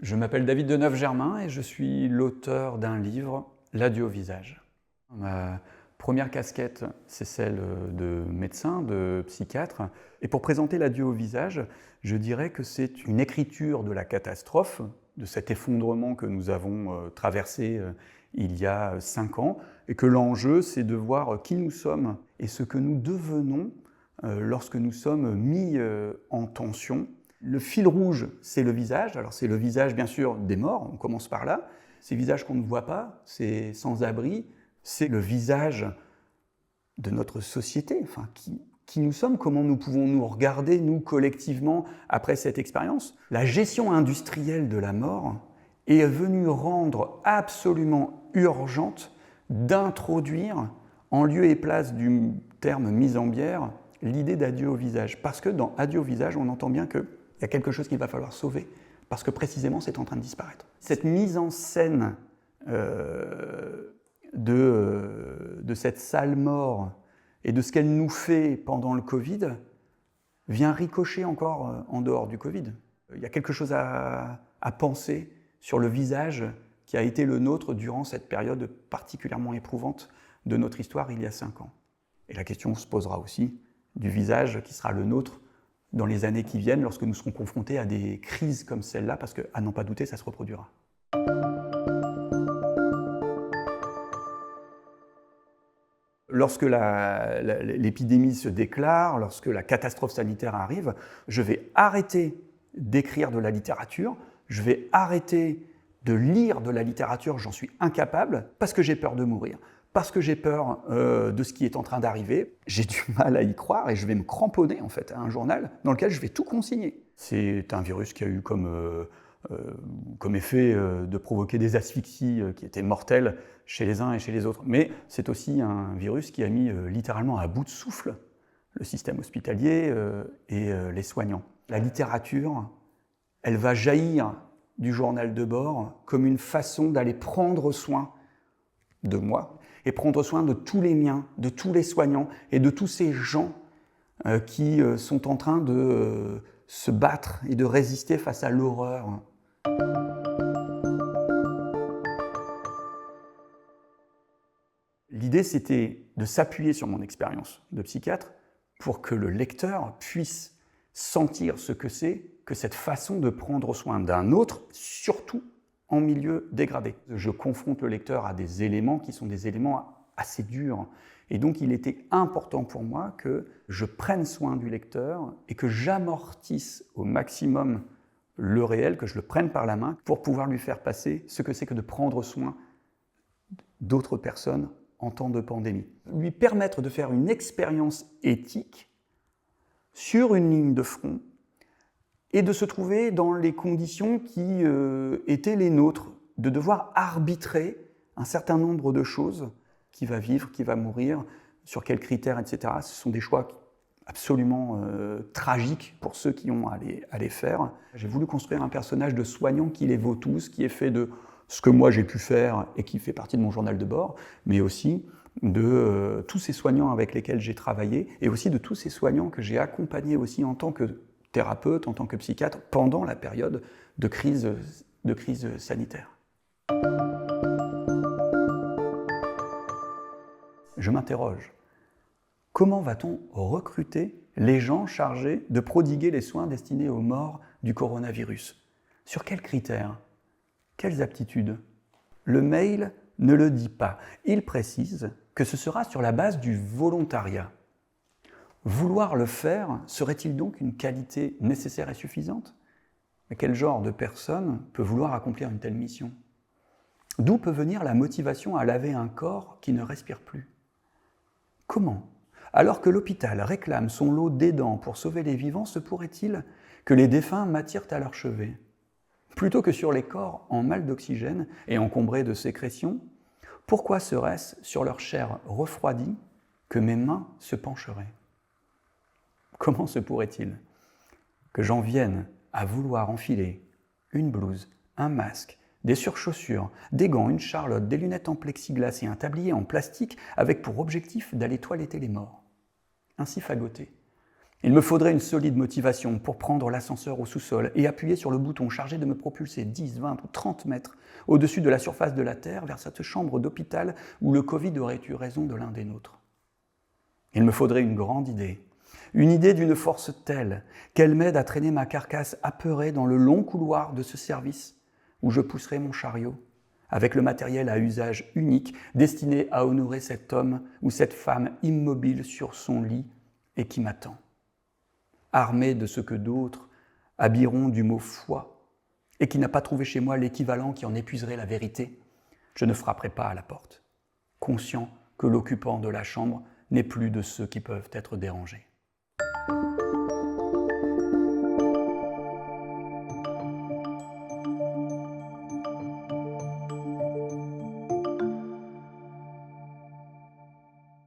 Je m'appelle David Deneuve-Germain et je suis l'auteur d'un livre, L'adieu au visage. Ma première casquette, c'est celle de médecin, de psychiatre. Et pour présenter L'adieu au visage, je dirais que c'est une écriture de la catastrophe, de cet effondrement que nous avons traversé il y a 5 ans, et que l'enjeu, c'est de voir qui nous sommes et ce que nous devenons lorsque nous sommes mis en tension. Le fil rouge, c'est le visage. Alors c'est le visage, bien sûr, des morts, on commence par là. Ces visages qu'on ne voit pas, c'est sans-abri. C'est le visage de notre société, enfin, qui nous sommes, comment nous pouvons nous regarder, nous, collectivement, après cette expérience. La gestion industrielle de la mort est venue rendre absolument urgente d'introduire, en lieu et place du terme mise en bière, l'idée d'adieu au visage. Parce que dans adieu au visage, on entend bien qu'il y a quelque chose qu'il va falloir sauver, parce que précisément c'est en train de disparaître. Cette mise en scène de cette sale mort et de ce qu'elle nous fait pendant le Covid vient ricocher encore en dehors du Covid. Il y a quelque chose à penser sur le visage qui a été le nôtre durant cette période particulièrement éprouvante de notre histoire il y a 5 ans. Et la question se posera aussi du visage qui sera le nôtre dans les années qui viennent, lorsque nous serons confrontés à des crises comme celle-là, parce qu'à n'en pas douter, ça se reproduira. Lorsque l'épidémie se déclare, lorsque la catastrophe sanitaire arrive, je vais arrêter d'écrire de la littérature, je vais arrêter de lire de la littérature, j'en suis incapable, parce que j'ai peur de mourir. Parce que j'ai peur de ce qui est en train d'arriver, j'ai du mal à y croire et je vais me cramponner en fait à un journal dans lequel je vais tout consigner. C'est un virus qui a eu comme effet de provoquer des asphyxies qui étaient mortelles chez les uns et chez les autres. Mais c'est aussi un virus qui a mis littéralement à bout de souffle le système hospitalier et les soignants. La littérature, elle va jaillir du journal de bord comme une façon d'aller prendre soin de moi, et prendre soin de tous les miens, de tous les soignants et de tous ces gens qui sont en train de se battre et de résister face à l'horreur. L'idée, c'était de s'appuyer sur mon expérience de psychiatre pour que le lecteur puisse sentir ce que c'est que cette façon de prendre soin d'un autre, surtout en milieu dégradé. Je confronte le lecteur à des éléments qui sont des éléments assez durs. Et donc il était important pour moi que je prenne soin du lecteur et que j'amortisse au maximum le réel, que je le prenne par la main pour pouvoir lui faire passer ce que c'est que de prendre soin d'autres personnes en temps de pandémie. Lui permettre de faire une expérience éthique sur une ligne de front et de se trouver dans les conditions qui étaient les nôtres, de devoir arbitrer un certain nombre de choses, qui va vivre, qui va mourir, sur quels critères, etc. Ce sont des choix absolument tragiques pour ceux qui ont à les faire. J'ai voulu construire un personnage de soignant qui les vaut tous, qui est fait de ce que moi j'ai pu faire et qui fait partie de mon journal de bord, mais aussi de tous ces soignants avec lesquels j'ai travaillé, et aussi de tous ces soignants que j'ai accompagnés aussi en tant que thérapeute, en tant que psychiatre, pendant la période de crise sanitaire. Je m'interroge, comment va-t-on recruter les gens chargés de prodiguer les soins destinés aux morts du coronavirus? Sur quels critères? Quelles aptitudes? Le mail ne le dit pas. Il précise que ce sera sur la base du volontariat. Vouloir le faire, serait-il donc une qualité nécessaire et suffisante? Mais quel genre de personne peut vouloir accomplir une telle mission? D'où peut venir la motivation à laver un corps qui ne respire plus? Comment? Alors que l'hôpital réclame son lot d'aidants pour sauver les vivants, se pourrait-il que les défunts m'attirent à leur chevet? Plutôt que sur les corps en mal d'oxygène et encombrés de sécrétions, pourquoi serait-ce sur leur chair refroidie que mes mains se pencheraient? Comment se pourrait-il que j'en vienne à vouloir enfiler une blouse, un masque, des surchaussures, des gants, une charlotte, des lunettes en plexiglas et un tablier en plastique avec pour objectif d'aller toiletter les morts, ainsi fagotés? Il me faudrait une solide motivation pour prendre l'ascenseur au sous-sol et appuyer sur le bouton chargé de me propulser 10, 20 ou 30 mètres au-dessus de la surface de la Terre vers cette chambre d'hôpital où le Covid aurait eu raison de l'un des nôtres. Il me faudrait une grande idée, une idée d'une force telle qu'elle m'aide à traîner ma carcasse apeurée dans le long couloir de ce service où je pousserai mon chariot, avec le matériel à usage unique destiné à honorer cet homme ou cette femme immobile sur son lit et qui m'attend. Armé de ce que d'autres habilleront du mot foi et qui n'a pas trouvé chez moi l'équivalent qui en épuiserait la vérité, je ne frapperai pas à la porte, conscient que l'occupant de la chambre n'est plus de ceux qui peuvent être dérangés.